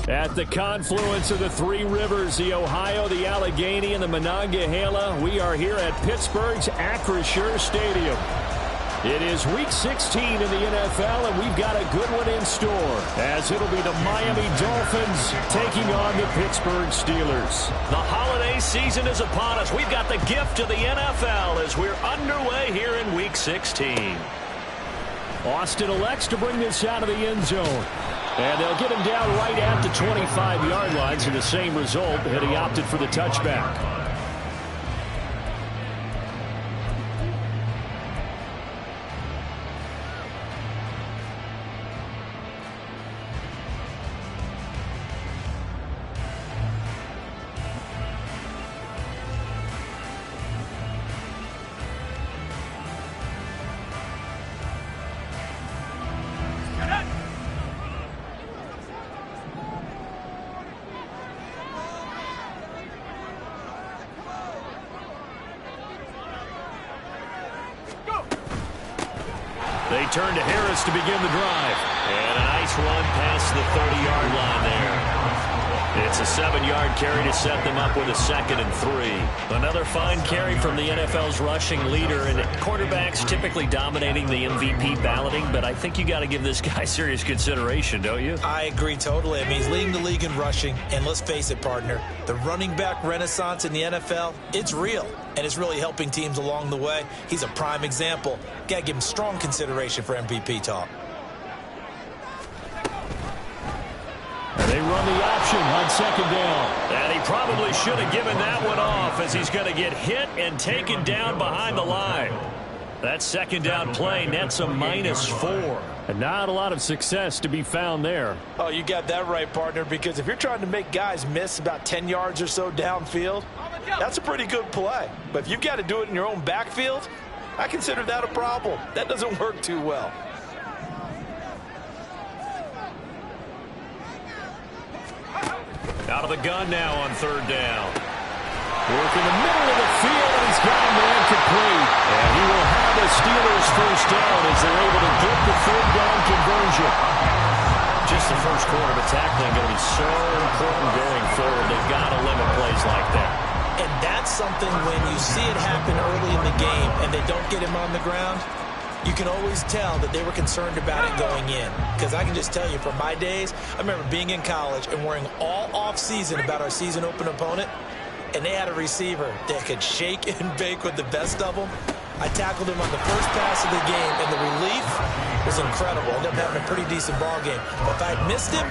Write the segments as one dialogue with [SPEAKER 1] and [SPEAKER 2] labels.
[SPEAKER 1] At the confluence of the three rivers, the Ohio, the Allegheny, and the Monongahela, we are here at Pittsburgh's Acrisure Stadium. It is Week 16 in the NFL, and we've got a good one in store, as it'll be the Miami Dolphins taking on the Pittsburgh Steelers.
[SPEAKER 2] The holiday season is upon us. We've got the gift of the NFL as we're underway here in Week 16.
[SPEAKER 1] Austin elects to bring this out of the end zone. And they'll get him down right at the 25-yard line, so the same result, and he opted for the touchback. They turn to Harris to begin the drive.
[SPEAKER 2] And a nice run past the 30-yard line there. It's a 7-yard carry to set them up with a 2nd and 3.
[SPEAKER 3] Another fine carry from the NFL's rushing leader, and quarterbacks typically dominating the MVP balloting, but I think you got to give this guy serious consideration, don't you?
[SPEAKER 4] I agree totally. I mean, he's leading the league in rushing, and let's face it, partner, the running back renaissance in the NFL, it's real, and it's really helping teams along the way. He's a prime example. Got to give him strong consideration for MVP talk.
[SPEAKER 1] They run the option on 2nd down.
[SPEAKER 2] And he probably should have given that one off, as he's going to get hit and taken down behind the line. That 2nd down play nets a -4.
[SPEAKER 1] And not a lot of success to be found there.
[SPEAKER 4] Oh, you got that right, partner, because if you're trying to make guys miss about 10 yards or so downfield, that's a pretty good play. But if you've got to do it in your own backfield, I consider that a problem. That doesn't work too well.
[SPEAKER 2] Out of the gun now on 3rd down.
[SPEAKER 1] Work in the middle of the field, and he's got a man complete. And he will have the Steelers 1st down as they're able to get the 3rd down conversion.
[SPEAKER 3] Just the first quarter, but tackling going to be so important going forward. They've got to limit plays like that.
[SPEAKER 4] And that's something when you see it happen early in the game and they don't get him on the ground, you can always tell that they were concerned about it going in. Because I can just tell you, from my days, I remember being in college and worrying all off-season about our season-open opponent, and they had a receiver that could shake and bake with the best of them. I tackled him on the first pass of the game, and the relief was incredible. I ended up having a pretty decent ball game. But if I'd missed him,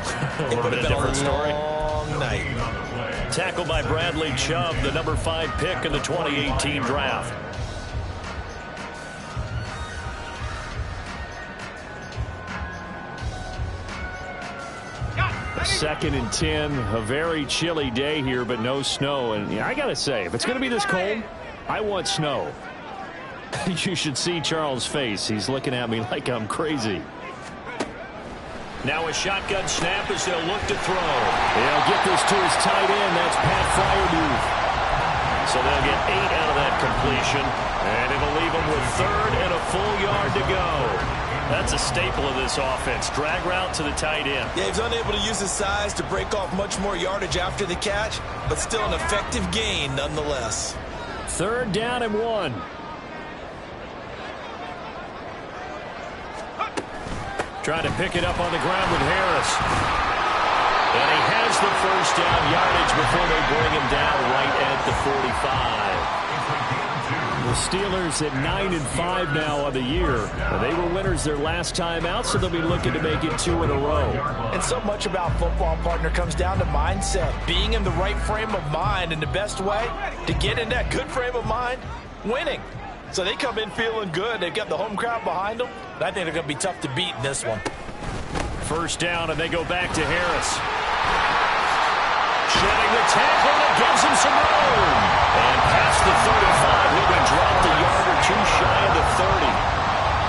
[SPEAKER 4] it would have been a long night.
[SPEAKER 2] Tackled by Bradley Chubb, the number 5 pick in the 2018 draft.
[SPEAKER 1] 2nd and 10, a very chilly day here, but no snow. And I got to say, if it's going to be this cold, I want snow. You should see Charles' face. He's looking at me like I'm crazy.
[SPEAKER 2] Now a shotgun snap as they'll look to throw.
[SPEAKER 1] They'll get this to his tight end. That's Pat Fryermuth.
[SPEAKER 2] So they'll get 8 out of that completion, and it'll leave them with 3rd and a full yard to go.
[SPEAKER 3] That's a staple of this offense. Drag route to the tight end.
[SPEAKER 4] Yeah, he's unable to use his size to break off much more yardage after the catch, but still an effective gain nonetheless.
[SPEAKER 1] 3rd down and 1.
[SPEAKER 2] Trying to pick it up on the ground with Harris. And he has the 1st down yardage before they bring him down right at the 45.
[SPEAKER 1] The Steelers at 9-5 now on the year. They were winners their last time out, so they'll be looking to make it 2 in a row.
[SPEAKER 4] And so much about football, partner, comes down to mindset. Being in the right frame of mind, and the best way to get in that good frame of mind, winning. So they come in feeling good. They've got the home crowd behind them. And I think they're going to be tough to beat in this one.
[SPEAKER 2] 1st down, and they go back to Harris. Shedding the tackle, and it gives him some room. And past the 35, he'll be dropped a yard or 2 shy of the 30.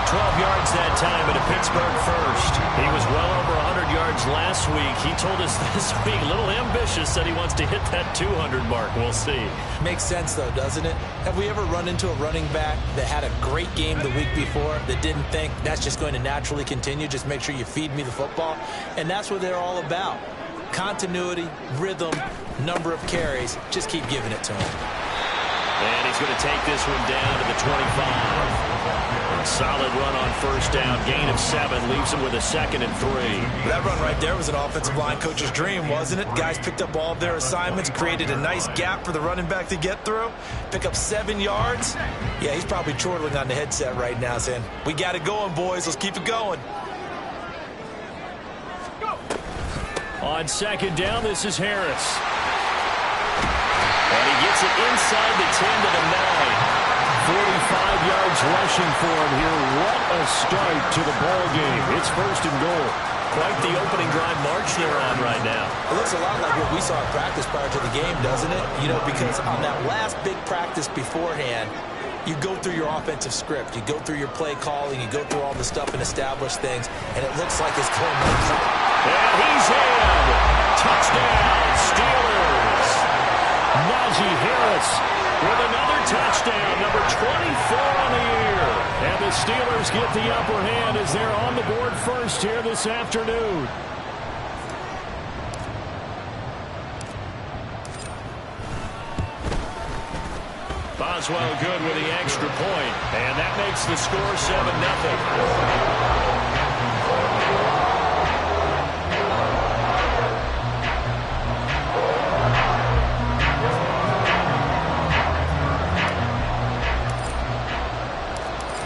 [SPEAKER 2] 12 yards that time, but a Pittsburgh first. He was well over 100 yards last week. He told us this week, a little ambitious, that he wants to hit that 200 mark. We'll see.
[SPEAKER 4] Makes sense, though, doesn't it? Have we ever run into a running back that had a great game the week before that didn't think that's just going to naturally continue? Just make sure you feed me the football. And that's what they're all about. Continuity, rhythm, number of carries. Just keep giving it to him.
[SPEAKER 3] And he's going to take this one down to the 25. Solid run on first down. Gain of 7. Leaves him with a 2nd and 3.
[SPEAKER 4] That run right there was an offensive line coach's dream, wasn't it? Guys picked up all of their assignments, created a nice gap for the running back to get through, pick up 7 yards. Yeah, he's probably chortling on the headset right now saying, we got it going, boys. Let's keep it going.
[SPEAKER 1] On 2nd down, this is Harris.
[SPEAKER 3] And he gets it inside the 10 to the 9.
[SPEAKER 1] 45 yards rushing for him here. What a start to the ball game. It's 1st and goal.
[SPEAKER 3] Quite the opening drive march they're on right now.
[SPEAKER 4] It looks a lot like what we saw in practice prior to the game, doesn't it? You know, because on that last big practice beforehand, you go through your offensive script. You go through your play calling. You go through all the stuff and establish things. And it looks like it's going like that.
[SPEAKER 1] And he's in. Touchdown, Steelers. Najee Harris with another touchdown, number 24 on the year. And the Steelers get the upper hand as they're on the board first here this afternoon. Boswell good with the extra point, and that makes the score 7-0.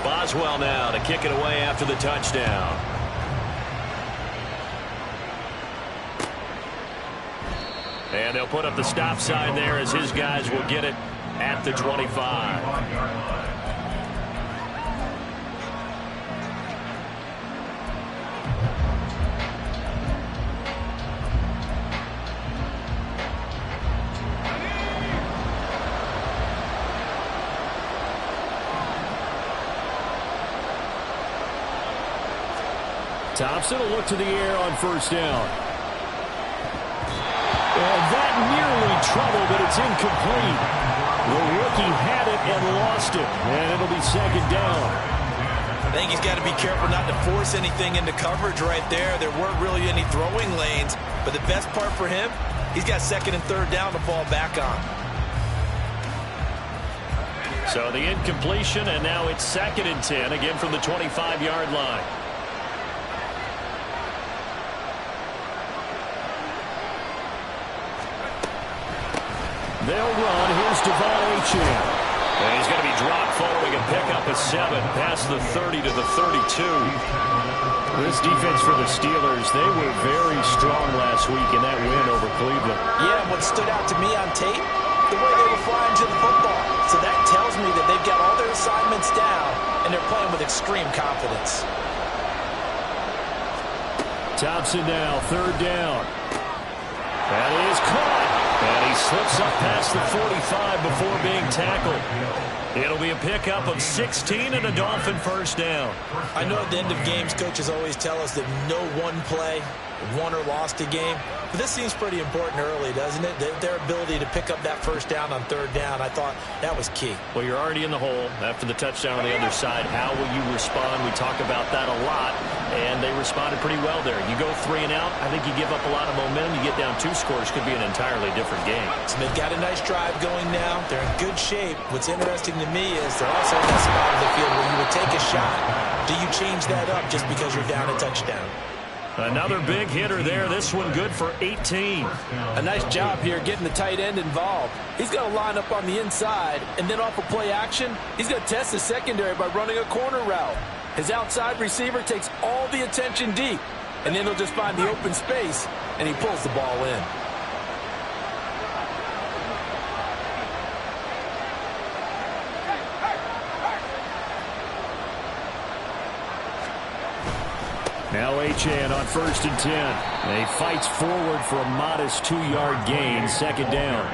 [SPEAKER 1] Boswell now to kick it away after the touchdown. And they'll put up the stop sign there as his guys will get it at the 25. Thompson will look to the air on 1st down. And that nearly troubled, but it's incomplete. The rookie had it and lost it, and it'll be 2nd down.
[SPEAKER 4] I think he's got to be careful not to force anything into coverage right there. There weren't really any throwing lanes, but the best part for him, he's got 2nd and 3rd down to fall back on.
[SPEAKER 1] So the incompletion, and now it's 2nd and 10, again from the 25-yard line. They'll run. Here's Devon Achane.
[SPEAKER 3] And he's going to be dropped following a pickup of 7 past the 30 to the 32.
[SPEAKER 1] This defense for the Steelers, they were very strong last week in that win over Cleveland.
[SPEAKER 4] Yeah, what stood out to me on tape, the way they were flying to the football. So that tells me that they've got all their assignments down, and they're playing with extreme confidence.
[SPEAKER 1] Thompson now, 3rd down. That is caught. And he slips up past the 45 before being tackled. It'll be a pickup of 16 and a Dolphin 1st down.
[SPEAKER 4] I know at the end of games, coaches always tell us that no one play won or lost a game. But this seems pretty important early, doesn't it? Their ability to pick up that 1st down on 3rd down, I thought that was key.
[SPEAKER 3] Well, you're already in the hole after the touchdown on the other side. How will you respond? We talk about that a lot, and they responded pretty well there. You go 3 and out, I think you give up a lot of momentum. You get down 2 scores, could be an entirely different game.
[SPEAKER 4] So they've got a nice drive going now. They're in good shape. What's interesting to me is they're also in that spot of the field where you would take a shot. Do you change that up just because you're down a touchdown?
[SPEAKER 1] Another big hitter there. This one good for 18.
[SPEAKER 4] A nice job here getting the tight end involved. He's going to line up on the inside, and then off of play action, he's going to test the secondary by running a corner route. His outside receiver takes all the attention deep, and then he'll just find the open space, and he pulls the ball in.
[SPEAKER 1] Now Achane on 1st and 10. And he fights forward for a modest 2-yard gain, 2nd down.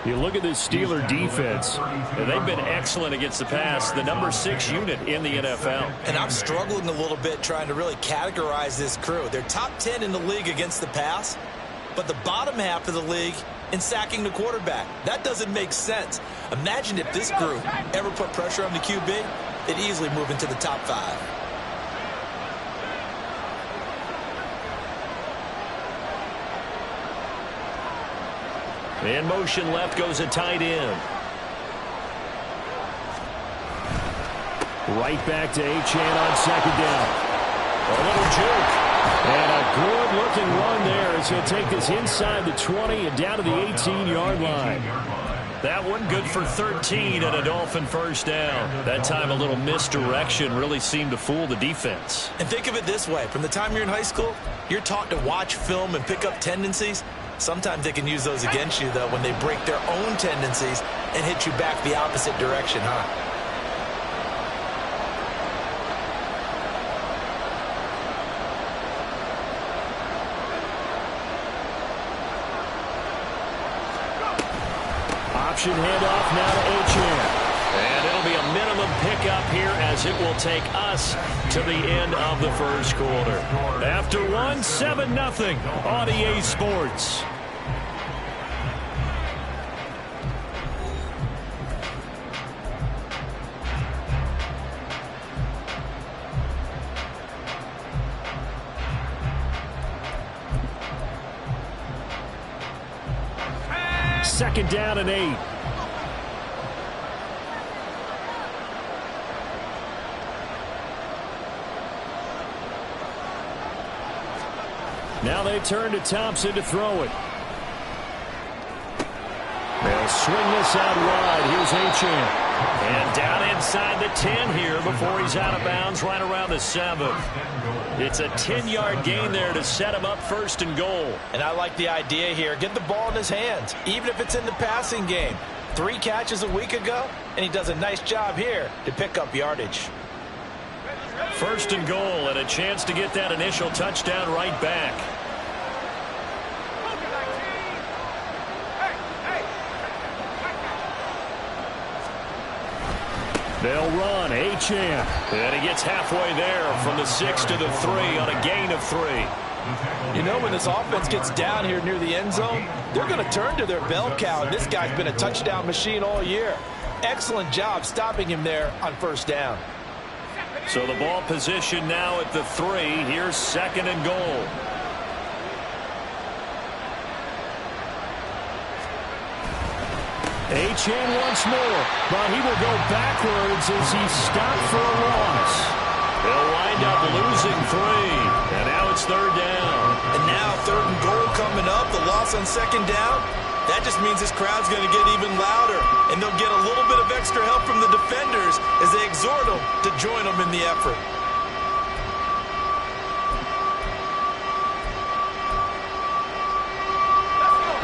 [SPEAKER 1] You look at this Steeler defense. They've been excellent against the pass, the number 6 unit in the NFL.
[SPEAKER 4] And I'm struggling a little bit trying to really categorize this crew. They're top 10 in the league against the pass, but the bottom half of the league in sacking the quarterback. That doesn't make sense. Imagine if this group ever put pressure on the QB, they'd easily move into the top 5.
[SPEAKER 3] In motion left goes a tight end.
[SPEAKER 1] Right back to Achane on second down.
[SPEAKER 3] A little juke.
[SPEAKER 1] And a good-looking run there as he'll take this inside the 20 and down to the 18-yard line.
[SPEAKER 3] That one good for 13 and a Dolphin first down. That time a little misdirection really seemed to fool the defense.
[SPEAKER 4] And think of it this way. From the time you're in high school, you're taught to watch film and pick up tendencies. Sometimes they can use those against you, though, when they break their own tendencies and hit you back the opposite direction, huh?
[SPEAKER 1] Option handoff now to Achane.
[SPEAKER 3] And it'll be a minimum pickup here as it will take us to the end of the first quarter.
[SPEAKER 1] After one, 7-0 on EA Sports. Second down and 8. Now they turn to Thompson to throw it. They'll swing this out wide. Here's Achane.
[SPEAKER 3] And down inside the 10 here before he's out of bounds right around the 7. It's a 10-yard gain there to set him up first and goal.
[SPEAKER 4] And I like the idea here. Get the ball in his hands, even if it's in the passing game. 3 catches a week ago, and he does a nice job here to pick up yardage.
[SPEAKER 3] First and goal and a chance to get that initial touchdown right back.
[SPEAKER 1] They'll run. Achane.
[SPEAKER 3] And he gets halfway there from the 6 to the 3 on a gain of 3.
[SPEAKER 4] You know, when this offense gets down here near the end zone, they're going to turn to their bell cow. And this guy's been a touchdown machine all year. Excellent job stopping him there on first down.
[SPEAKER 3] So the ball position now at the 3. Here's second and goal.
[SPEAKER 1] Achane once more, but he will go backwards as he's stopped for a loss.
[SPEAKER 3] They'll wind up losing 3, and now it's third down.
[SPEAKER 4] And now third and goal coming up, the loss on second down. That just means this crowd's going to get even louder, and they'll get a little bit of extra help from the defenders as they exhort them to join them in the effort.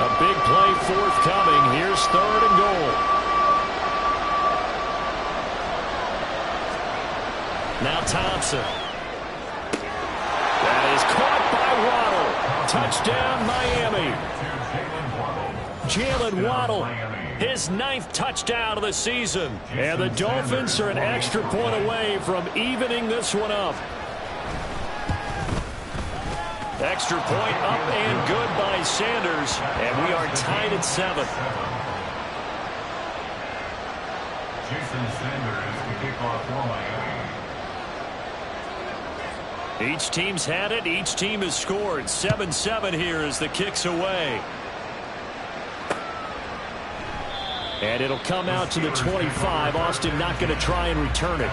[SPEAKER 1] A big play forthcoming. Here's third and goal.
[SPEAKER 3] Now Thompson.
[SPEAKER 1] That is caught by Waddle. Touchdown, Miami. Jalen Waddle,
[SPEAKER 3] his 9th touchdown of the season.
[SPEAKER 1] And the Dolphins are an extra point away from evening this one up.
[SPEAKER 3] Extra point up and good by Sanders. And we are tied at 7.
[SPEAKER 5] Jason Sanders to kick off for Miami.
[SPEAKER 3] Each team's had it. Each team has scored. 7-7 here as the kick's away.
[SPEAKER 1] And it'll come out to the 25. Austin not going to try and return it.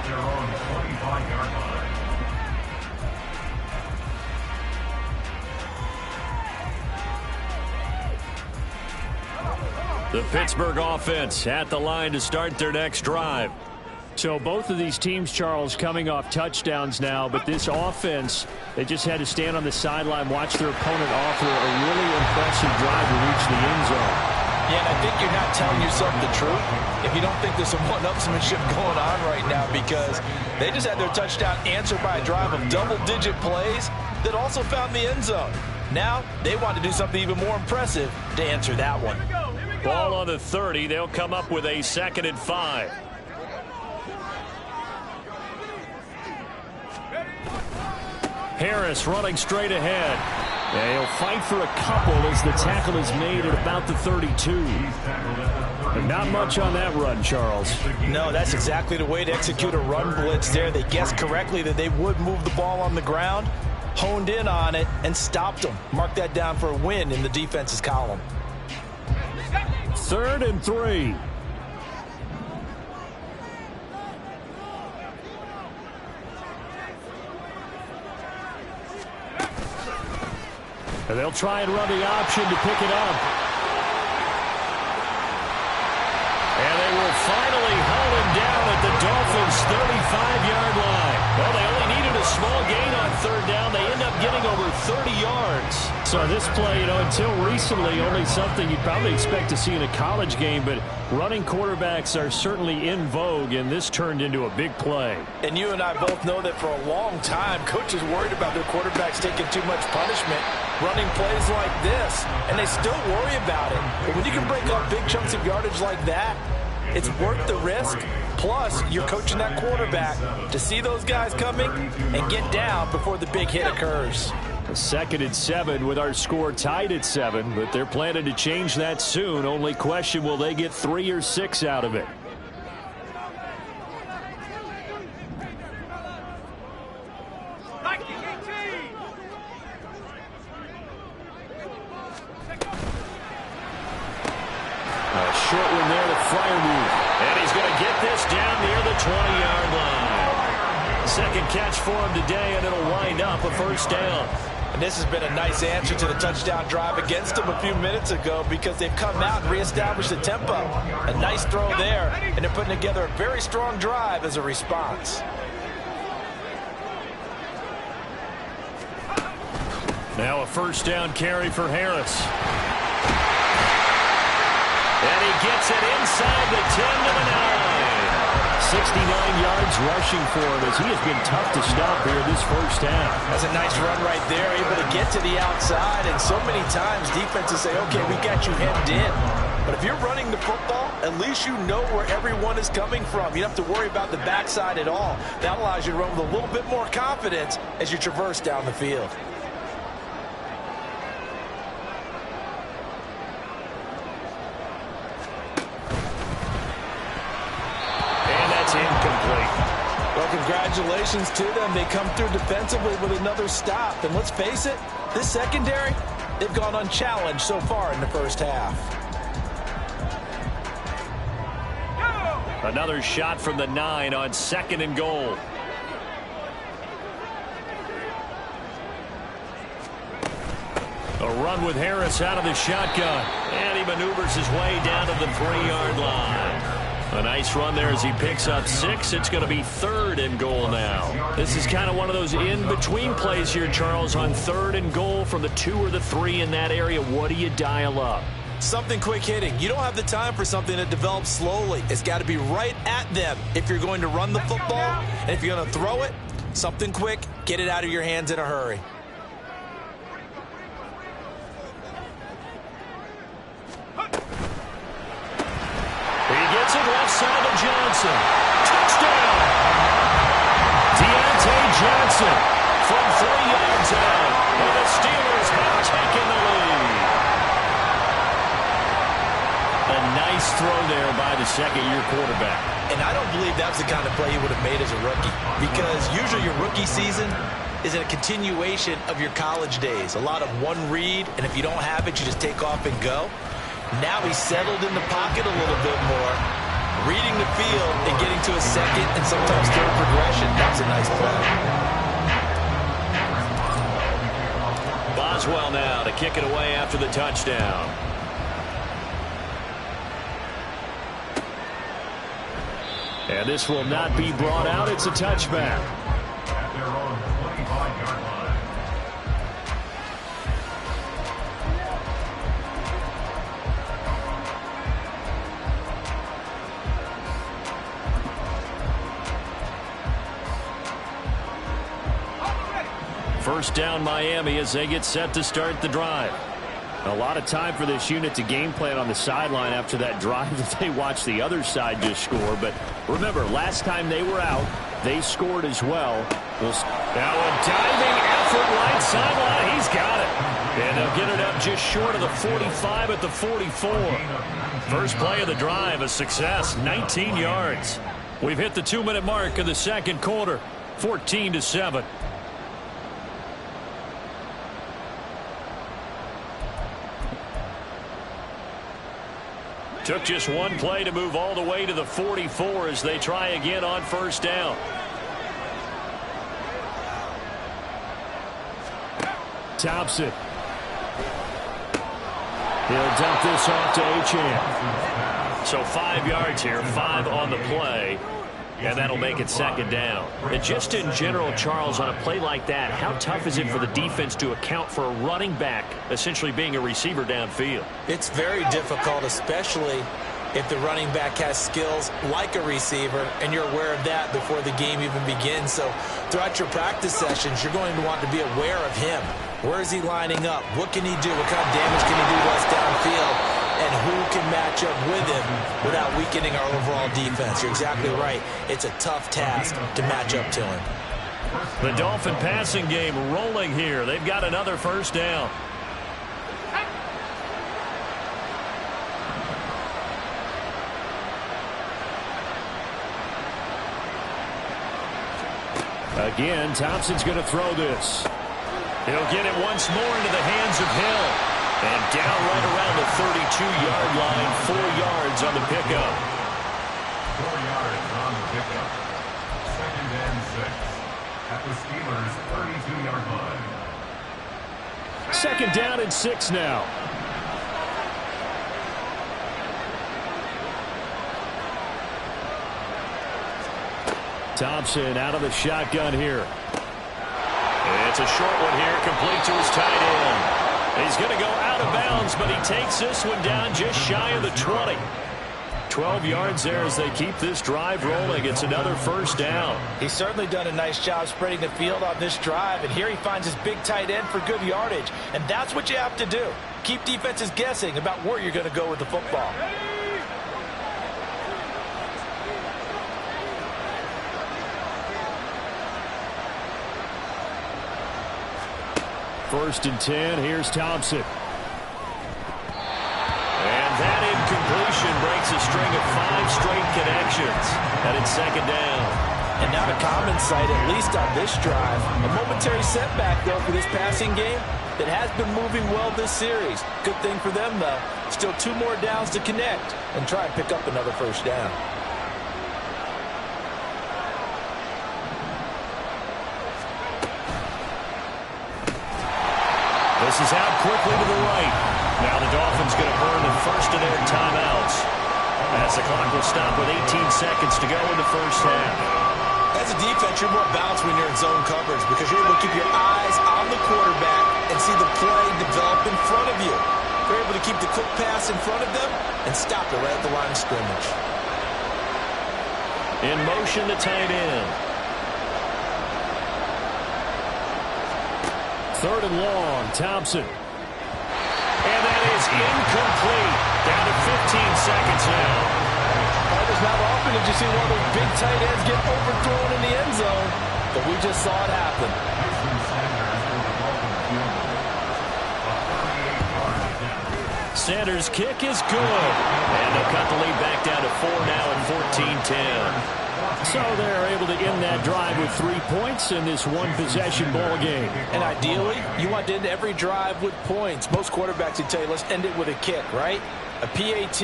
[SPEAKER 3] The Pittsburgh offense at the line to start their next drive.
[SPEAKER 1] So both of these teams, Charles, coming off touchdowns now, but this offense, they just had to stand on the sideline, watch their opponent offer a really impressive drive to reach the end zone.
[SPEAKER 4] Yeah, and I think you're not telling yourself the truth if you don't think there's some one-upsmanship going on right now, because they just had their touchdown answered by a drive of double-digit plays that also found the end zone. Now they want to do something even more impressive to answer that one.
[SPEAKER 3] Ball on the 30. They'll come up with a 2nd and 5.
[SPEAKER 1] Harris running straight ahead. And he'll fight for a couple as the tackle is made at about the 32. But not much on that run, Charles.
[SPEAKER 4] No, that's exactly the way to execute a run blitz there. They guessed correctly that they would move the ball on the ground, honed in on it, and stopped them. Mark that down for a win in the defense's column.
[SPEAKER 1] 3rd and 3. And they'll try and run the option to pick it up. And they will finally haul him down at the Dolphins' 35-yard line. Well, they only needed a small gain on 3rd down. They end up getting over 30 yards. So this play, until recently, only something you'd probably expect to see in a college game, but running quarterbacks are certainly in vogue, and this turned into a big play.
[SPEAKER 4] And you and I both know that for a long time, coaches worried about their quarterbacks taking too much punishment, running plays like this, and they still worry about it. But when you can break up big chunks of yardage like that, it's worth the risk. Plus, you're coaching that quarterback to see those guys coming and get down before the big hit occurs.
[SPEAKER 1] 2nd and 7 with our score tied at 7, but they're planning to change that soon. Only question, will they get 3 or 6 out of it? A short one there to Freiermuth.
[SPEAKER 3] And he's going to get this down near the 20-yard line. Second catch for him today, and it'll wind up a 1st down.
[SPEAKER 4] And this has been a nice answer to the touchdown drive against them a few minutes ago because they've come out and reestablished the tempo. A nice throw there, and they're putting together a very strong drive as a response.
[SPEAKER 1] Now a 1st down carry for Harris.
[SPEAKER 3] And he gets it inside the 10 to the 9.
[SPEAKER 1] 69 yards rushing for him as he has been tough to stop here this 1st half.
[SPEAKER 4] That's a nice run right there, able to get to the outside. And so many times defenses say, okay, we got you hemmed in. But if you're running the football, at least you know where everyone is coming from. You don't have to worry about the backside at all. That allows you to run with a little bit more confidence as you traverse down the field.
[SPEAKER 3] Incomplete.
[SPEAKER 4] Well, congratulations to them. They come through defensively with another stop. And let's face it, this secondary, they've gone unchallenged so far in the 1st half.
[SPEAKER 3] Another shot from the 9 on 2nd and goal.
[SPEAKER 1] A run with Harris out of the shotgun.
[SPEAKER 3] And he maneuvers his way down to the 3-yard line. A nice run there as he picks up 6. It's going to be 3rd and goal now.
[SPEAKER 1] This is kind of one of those in-between plays here, Charles, on 3rd and goal from the 2 or the 3 in that area. What do you dial up?
[SPEAKER 4] Something quick hitting. You don't have the time for something that develops slowly. It's got to be right at them if you're going to run the football. And if you're going to throw it, something quick, get it out of your hands in a hurry.
[SPEAKER 3] Left side of Johnson. Touchdown! Deontay Johnson from 3 yards out. And the Steelers have taken the lead.
[SPEAKER 1] A nice throw there by the 2nd-year quarterback.
[SPEAKER 4] And I don't believe that's the kind of play he would have made as a rookie. Because usually your rookie season is a continuation of your college days. A lot of one read, and if you don't have it, you just take off and go. Now he's settled in the pocket a little bit more, reading the field and getting to a 2nd and sometimes 3rd progression. That's a nice play.
[SPEAKER 3] Boswell now to kick it away after the touchdown.
[SPEAKER 1] And this will not be brought out. It's a touchback.
[SPEAKER 5] At their own 25-yard line.
[SPEAKER 1] First down Miami as they get set to start the drive. A lot of time for this unit to game plan on the sideline after that drive that they watched the other side just score. But remember, last time they were out, they scored as well.
[SPEAKER 3] Now a diving effort right sideline. He's got it. And they'll get it up just short of the 45 at the 44. First play of the drive, a success, 19 yards.
[SPEAKER 1] We've hit the 2-minute mark in the 2nd quarter, 14-7.
[SPEAKER 3] Took just one play to move all the way to the 44 as they try again on first down.
[SPEAKER 1] Thompson. He'll dump this off to Achane.
[SPEAKER 3] So 5 yards here, 5 on the play. And that'll make it second down. And just in general, Charles, on a play like that, how tough is it for the defense to account for a running back essentially being a receiver downfield?
[SPEAKER 4] It's very difficult, especially if the running back has skills like a receiver, and you're aware of that before the game even begins. So throughout your practice sessions, you're going to want to be aware of him. Where is he lining up? What can he do? What kind of damage can he do to us downfield? And who can match up with him without weakening our overall defense? You're exactly right. It's a tough task to match up to him.
[SPEAKER 3] The Dolphin passing game rolling here. They've got another first down.
[SPEAKER 1] Again, Thompson's going to throw this.
[SPEAKER 3] He'll get it once more into the hands of Hill. And down right around the 32-yard line, 4 yards on the pickup.
[SPEAKER 5] 4 yards on the pickup. 2nd and 6 at the Steelers' 32-yard line.
[SPEAKER 1] 2nd down and 6 now. Thompson out of the shotgun here.
[SPEAKER 3] It's a short one here, complete to his tight end. He's going to go out of bounds, but he takes this one down just shy of the 20. 12 yards there as they keep this drive rolling. It's another first down.
[SPEAKER 4] He's certainly done a nice job spreading the field on this drive, and here he finds his big tight end for good yardage. And that's what you have to do. Keep defenses guessing about where you're going to go with the football.
[SPEAKER 1] First and 10, here's Thompson.
[SPEAKER 3] And that incompletion breaks a string of 5 straight connections. And it's second down.
[SPEAKER 4] And not a common sight, at least on this drive. A momentary setback, though, for this passing game that has been moving well this series. Good thing for them, though. Still 2 more downs to connect and try and pick up another first down.
[SPEAKER 3] This is out quickly to the right. Now the Dolphins going to burn the first of their timeouts as the clock will stop with 18 seconds to go in the first half.
[SPEAKER 4] As a defense, you're more balanced when you're in zone coverage because you're able to keep your eyes on the quarterback and see the play develop in front of you. You're able to keep the quick pass in front of them and stop it right at the line of scrimmage.
[SPEAKER 3] In motion, the tight end.
[SPEAKER 1] 3rd and long, Thompson.
[SPEAKER 3] And that is incomplete. Down to 15 seconds now.
[SPEAKER 4] It's not often that you see one of those big tight ends get overthrown in the end zone, but we just saw it happen.
[SPEAKER 3] Sanders' kick is good. And they'll cut the lead back down to 4 now at 14-10.
[SPEAKER 1] So they're able to end that drive with 3 points in this one-possession ball game.
[SPEAKER 4] And ideally, you want to end every drive with points. Most quarterbacks would tell you, let's end it with a kick, right? A PAT,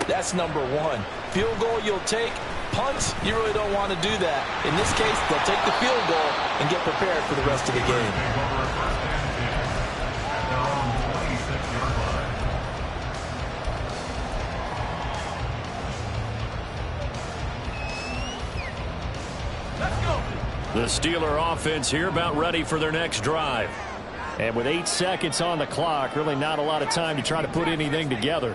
[SPEAKER 4] that's number 1. Field goal you'll take. Punts, you really don't want to do that. In this case, they'll take the field goal and get prepared for the rest of the game.
[SPEAKER 1] The Steeler offense here about ready for their next drive. And with 8 seconds on the clock, really not a lot of time to try to put anything together.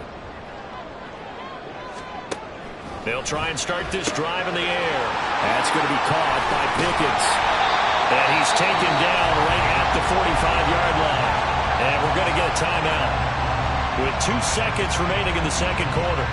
[SPEAKER 3] They'll try and start this drive in the air.
[SPEAKER 1] That's going to be caught by Pickens.
[SPEAKER 3] And he's taken down right at the 45-yard line. And we're going to get a timeout with 2 seconds remaining in the second quarter.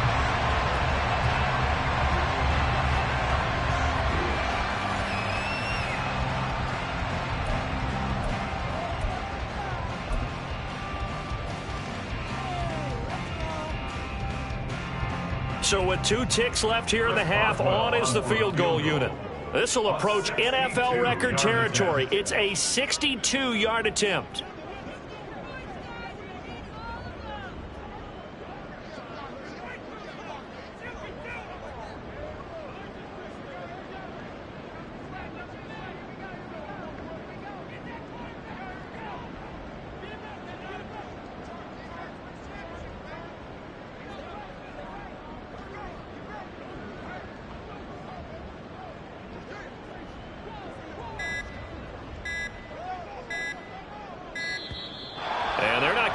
[SPEAKER 3] So with 2 ticks left here in the half, on is the field goal unit. This will approach NFL record territory. It's a 62-yard attempt.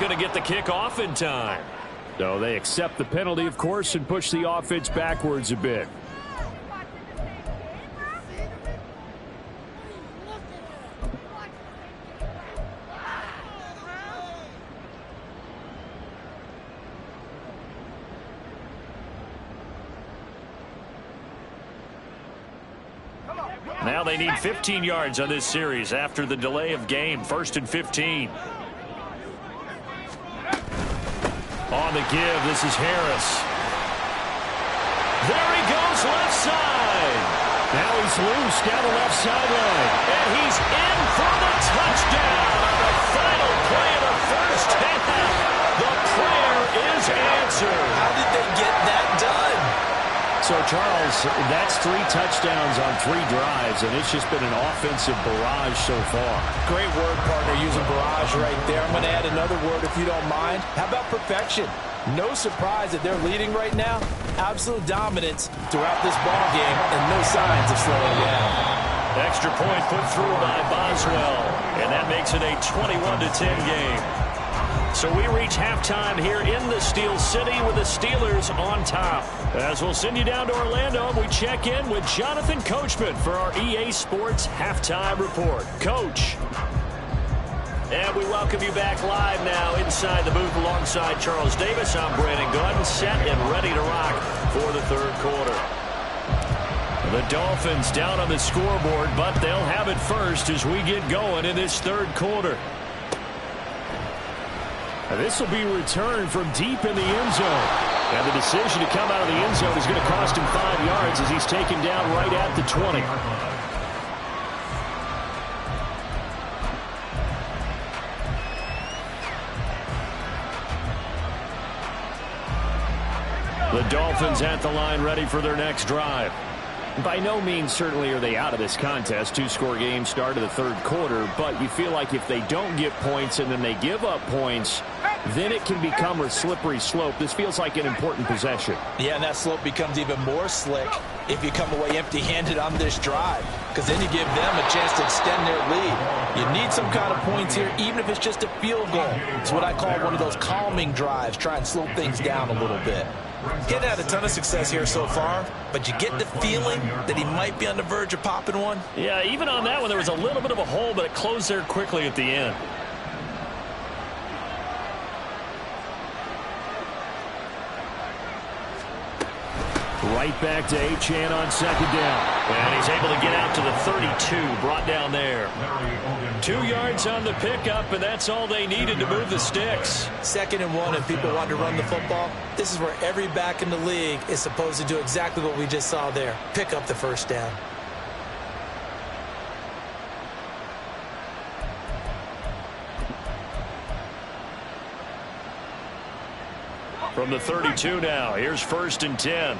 [SPEAKER 3] going to get the kick off in time.
[SPEAKER 1] So they accept the penalty, of course, and push the offense backwards a bit.
[SPEAKER 3] Now they need 15 yards on this series after the delay of game. 1st and 15. On the give, this is Harris. There he goes, left side.
[SPEAKER 1] Now he's loose down the left sideline.
[SPEAKER 3] And he's in for the touchdown on the final play of the first half. The prayer is answered.
[SPEAKER 4] How did they get that done?
[SPEAKER 1] So, Charles, that's 3 touchdowns on 3 drives, and it's just been an offensive barrage so far.
[SPEAKER 4] Great word, partner, using barrage right there. I'm going to add another word if you don't mind. How about perfection? No surprise that they're leading right now. Absolute dominance throughout this ball game and no signs of slowing down.
[SPEAKER 3] Extra point put through by Boswell, and that makes it a 21-10 game. So we reach halftime here in the Steel City with the Steelers on top. As we'll send you down to Orlando, we check in with Jonathan Coachman for our EA Sports Halftime Report. Coach. And we welcome you back live now inside the booth alongside Charles Davis. I'm Brandon Gunn, set and ready to rock for the third quarter. The Dolphins down on the scoreboard, but they'll have it first as we get going in this third quarter.
[SPEAKER 1] This will be returned from deep in the end zone. And the decision to come out of the end zone is going to cost him 5 yards as he's taken down right at the 20. The Dolphins at the line ready for their next drive. By no means certainly are they out of this contest. 2-score game start of the third quarter, but you feel like if they don't get points and then they give up points, then it can become a slippery slope. This feels like an important possession.
[SPEAKER 4] Yeah, and that slope becomes even more slick if you come away empty-handed on this drive, because then you give them a chance to extend their lead. You need some kind of points here, even if it's just a field goal. It's what I call one of those calming drives, try and slow things down a little bit. Getting had a ton of success here so far, but you get the feeling that he might be on the verge of popping one.
[SPEAKER 3] Yeah, even on that one, there was a little bit of a hole, but it closed there quickly at the end.
[SPEAKER 1] Right back to Achane on second down.
[SPEAKER 3] And he's able to get out to the 32, brought down there. 2 yards on the pickup, and that's all they needed to move the sticks.
[SPEAKER 4] 2nd and 1, and people want to run the football. This is where every back in the league is supposed to do exactly what we just saw there. Pick up the first down.
[SPEAKER 3] From the 32 now, here's 1st and 10.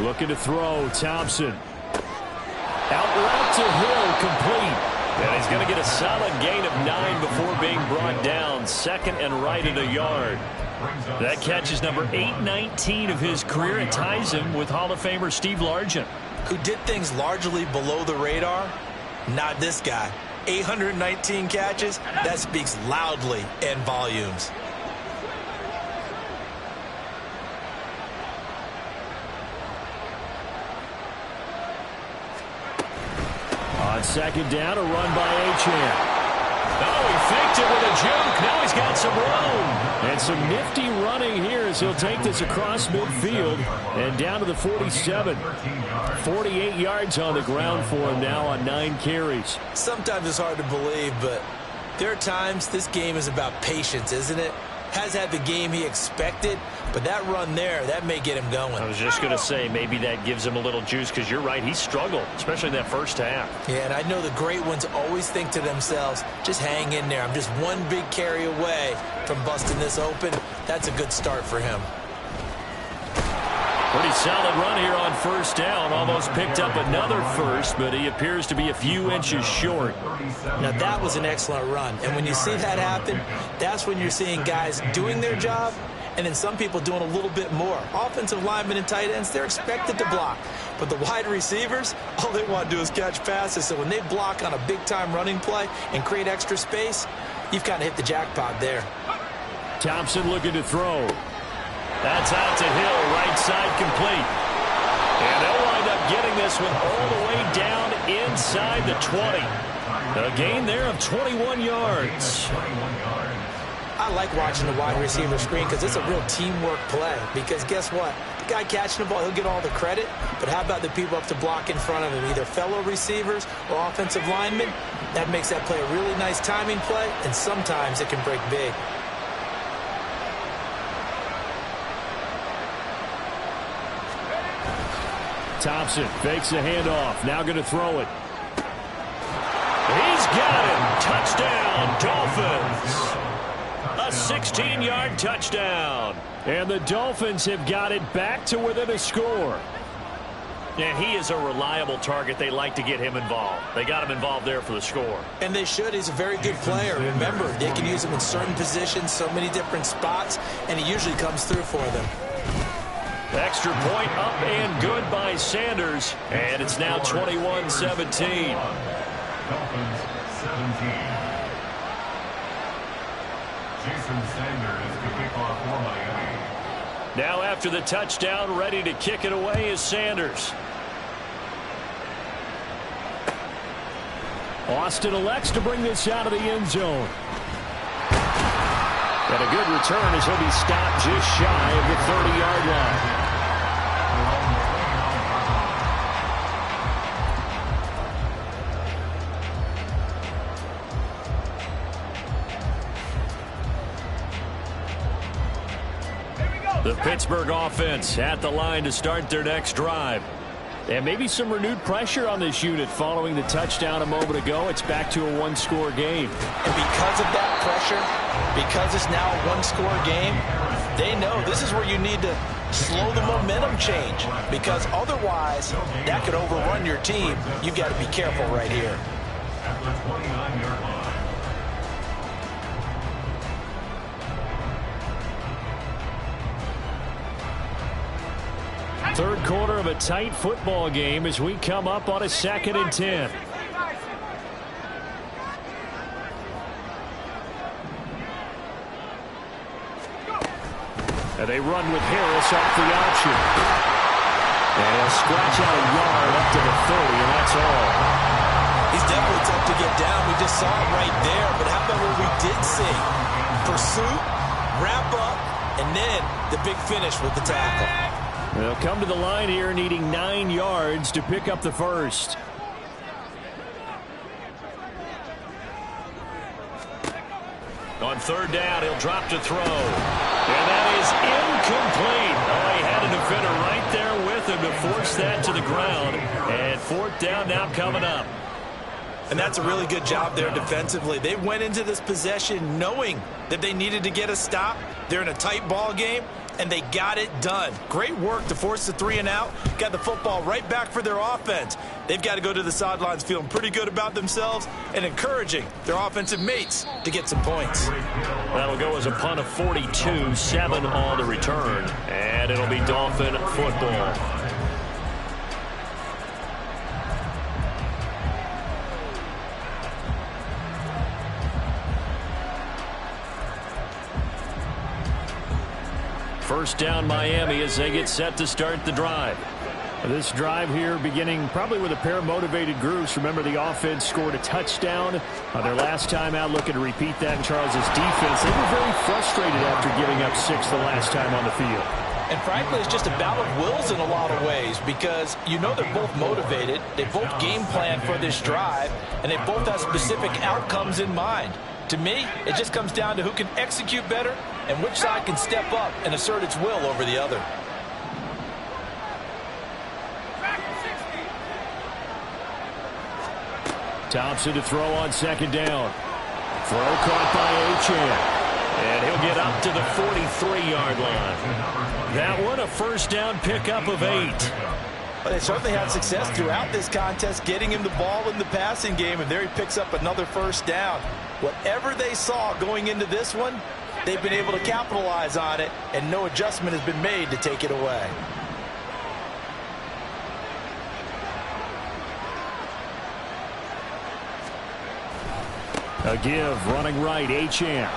[SPEAKER 1] Looking to throw, Thompson. Out route to Hill, complete.
[SPEAKER 3] And he's going to get a solid gain of 9 before being brought down. 2nd and right at a yard. That catch is number 819 of his career. It ties him with Hall of Famer Steve Largent,
[SPEAKER 4] who did things largely below the radar. Not this guy. 819 catches, that speaks loudly in volumes.
[SPEAKER 1] On second down, a run by Achane.
[SPEAKER 3] Oh, he faked it with a juke. Now he's got some room.
[SPEAKER 1] And some nifty running here as he'll take this across midfield and down to the 47. 48 yards on the ground for him now on 9 carries.
[SPEAKER 4] Sometimes it's hard to believe, but there are times this game is about patience, isn't it? Has had the game he expected, but that run there, that may get him going.
[SPEAKER 3] I was just going to say, maybe that gives him a little juice, because you're right, he struggled, especially in that first half.
[SPEAKER 4] Yeah, and I know the great ones always think to themselves, just hang in there. I'm just one big carry away from busting this open. That's a good start for him.
[SPEAKER 3] Pretty solid run here on 1st down. Almost picked up another first, but he appears to be a few inches short.
[SPEAKER 4] Now, that was an excellent run. And when you see that happen, that's when you're seeing guys doing their job and then some people doing a little bit more. Offensive linemen and tight ends, they're expected to block. But the wide receivers, all they want to do is catch passes. So when they block on a big-time running play and create extra space, you've kind of hit the jackpot there.
[SPEAKER 1] Thompson looking to throw.
[SPEAKER 3] That's out to Hill, right side complete. And they'll wind up getting this one all the way down inside the 20. A gain there of 21 yards.
[SPEAKER 4] I like watching the wide receiver screen because it's a real teamwork play. Because guess what? The guy catching the ball, he'll get all the credit. But how about the people up to block in front of him, either fellow receivers or offensive linemen? That makes that play a really nice timing play, and sometimes it can break big.
[SPEAKER 1] Thompson fakes the handoff. Now going to throw it.
[SPEAKER 3] He's got him. Touchdown, Dolphins. A 16-yard touchdown.
[SPEAKER 1] And the Dolphins have got it back to within a score.
[SPEAKER 3] And he is a reliable target. They like to get him involved. They got him involved there for the score.
[SPEAKER 4] And they should. He's a very good player. Remember, they can use him in certain positions, so many different spots, and he usually comes through for them.
[SPEAKER 3] Extra point up and good by Sanders. And it's now 21-17.
[SPEAKER 5] Dolphins 17. Jason Sanders to kick off for Miami.
[SPEAKER 3] Now after the touchdown, ready to kick it away is Sanders.
[SPEAKER 1] Austin elects to bring this out of the end zone. And a good return as he'll be stopped just shy of the 30-yard line.
[SPEAKER 3] The Pittsburgh offense at the line to start their next drive.
[SPEAKER 1] And maybe some renewed pressure on this unit following the touchdown a moment ago. It's back to a one-score game.
[SPEAKER 4] And because of that pressure, because it's now a one-score game, they know this is where you need to slow the momentum change. Because otherwise, that could overrun your team. You've got to be careful right here.
[SPEAKER 5] At the 29-yard line.
[SPEAKER 1] Third quarter of a tight football game as we come up on a 2nd and 10. And they run with Harris off the option. And he'll scratch out a yard up to the 30, and that's all.
[SPEAKER 4] He's definitely tough to get down. We just saw it right there. But how about what we did see? Pursuit, wrap up, and then the big finish with the tackle.
[SPEAKER 1] They'll come to the line here needing 9 yards to pick up the first.
[SPEAKER 3] On third down, he'll drop to throw. And that is incomplete. Oh, he had a defender right there with him to force that to the ground. And fourth down now coming up.
[SPEAKER 4] And that's a really good job there defensively. They went into this possession knowing that they needed to get a stop. They're in a tight ball game, and they got it done. Great work to force the 3 and out. Got the football right back for their offense. They've got to go to the sidelines feeling pretty good about themselves and encouraging their offensive mates to get some points.
[SPEAKER 3] That'll go as a punt of 42, 7 on the return. And it'll be Dolphin football. First down Miami as they get set to start the drive.
[SPEAKER 1] This drive here beginning probably with a pair of motivated groups. Remember, the offense scored a touchdown on their last time out, looking to repeat that in Charles's defense. They were very frustrated after giving up 6 the last time on the field.
[SPEAKER 4] And frankly, it's just a battle of wills in a lot of ways because you know they're both motivated. They both game plan for this drive, and they both have specific outcomes in mind. To me, it just comes down to who can execute better and which side can step up and assert its will over the other.
[SPEAKER 1] Thompson to throw on second down. Throw caught by Achane.
[SPEAKER 3] And he'll get up to the 43-yard line. That one a first down pickup of 8.
[SPEAKER 4] But they certainly had success throughout this contest getting him the ball in the passing game, and there he picks up another first down. Whatever they saw going into this one, they've been able to capitalize on it, and no adjustment has been made to take it away.
[SPEAKER 1] A give, running right, Achane.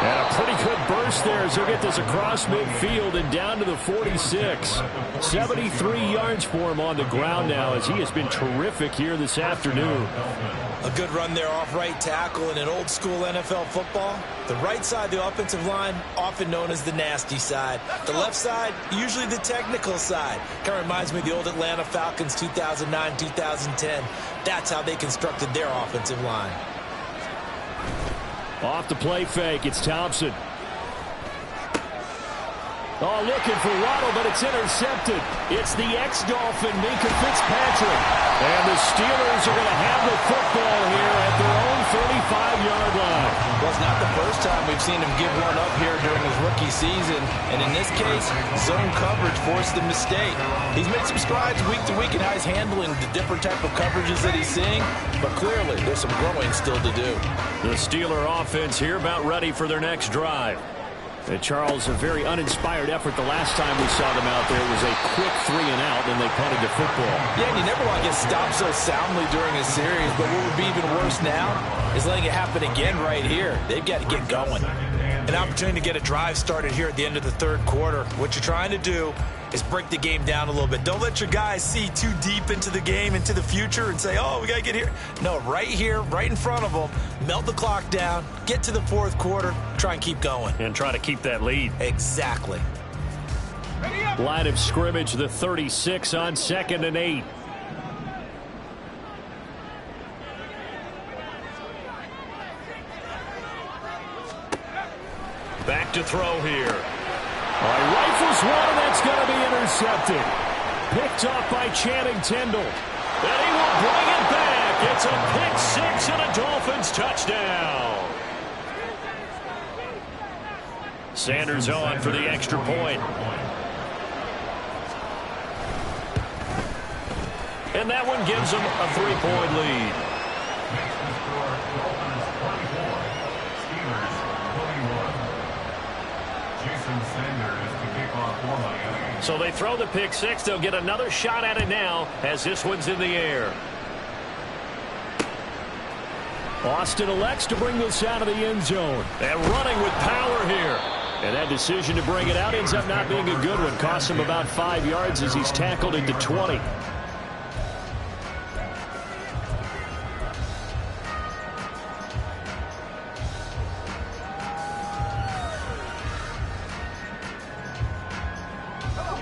[SPEAKER 1] And a pretty good burst there as he'll get this across midfield and down to the 46. 73 yards for him on the ground now as he has been terrific here this afternoon.
[SPEAKER 4] A good run there off right tackle in an old school NFL football. The right side, the offensive line, often known as the nasty side. The left side, usually the technical side. Kind of reminds me of the old Atlanta Falcons 2009-2010. That's how they constructed their offensive line.
[SPEAKER 1] Off the play fake, it's Thompson. Oh, looking for Waddle, but it's intercepted. It's the ex-Dolphin, Minkah Fitzpatrick. And the Steelers are going to have the football here at their own 35-yard line.
[SPEAKER 6] Well, it's not the first time we've seen him give one up here during his rookie season. And in this case, zone coverage forced the mistake. He's made some strides week to week in how he's handling the different type of coverages that he's seeing. But clearly, there's some growing still to do.
[SPEAKER 1] The Steeler offense here about ready for their next drive. Charles, a very uninspired effort the last time we saw them out there. It was a quick 3-and-out, and they punted the football.
[SPEAKER 6] Yeah, and you never want to get stopped so soundly during a series, but what would be even worse now is letting it happen again right here. They've got to get going.
[SPEAKER 4] An opportunity to get a drive started here at the end of the third quarter. What you're trying to do is break the game down a little bit. Don't let your guys see too deep into the game, into the future, and say, oh, we got to get here. No, right here, right in front of them, melt the clock down, get to the fourth quarter, try and keep going.
[SPEAKER 3] And try to keep that lead.
[SPEAKER 4] Exactly.
[SPEAKER 1] Line of scrimmage, the 36 on 2nd and 8.
[SPEAKER 3] Back to throw here.
[SPEAKER 1] Rifles one, and that's going to be intercepted. Picked off by Channing Tindall.
[SPEAKER 3] And he will bring it back. It's a pick six and a Dolphins touchdown. Sanders on for the extra point. And that one gives them a 3-point lead. So they throw the pick six. They'll get another shot at it now as this one's in the air.
[SPEAKER 1] Austin elects to bring this out of the end zone.
[SPEAKER 3] And running with power here.
[SPEAKER 1] And that decision to bring it out ends up not being a good one. Costs him about 5 yards as he's tackled into 20.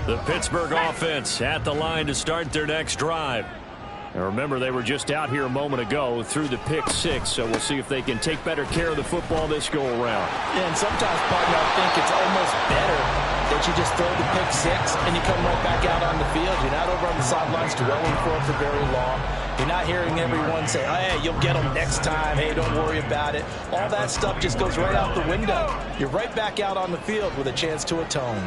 [SPEAKER 3] The Pittsburgh offense at the line to start their next drive.
[SPEAKER 1] And remember, they were just out here a moment ago through the pick six, so we'll see if they can take better care of the football this go-around.
[SPEAKER 6] Yeah, and sometimes, partner, I think it's almost better that you just throw the pick six and you come right back out on the field. You're not over on the sidelines dwelling for very long. You're not hearing everyone say, oh, hey, you'll get them next time. Hey, don't worry about it. All that stuff just goes right out the window. You're right back out on the field with a chance to atone.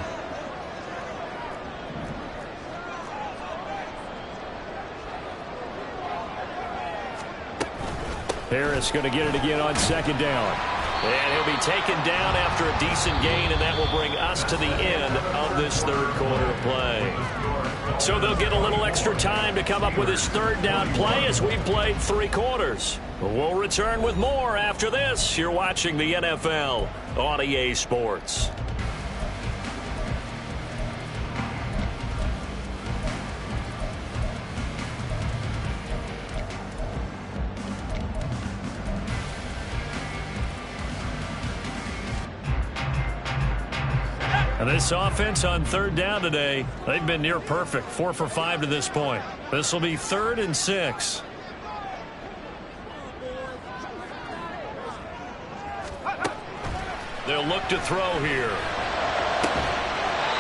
[SPEAKER 1] Harris going to get it again on 2nd down.
[SPEAKER 3] And he'll be taken down after a decent gain, and that will bring us to the end of this third quarter of play. So they'll get a little extra time to come up with his third down play as we've played 3 quarters. We'll return with more after this. You're watching the NFL on EA Sports. And this offense on 3rd down today, they've been near perfect. 4 for 5 to this point. This will be 3rd and 6. They'll look to throw here.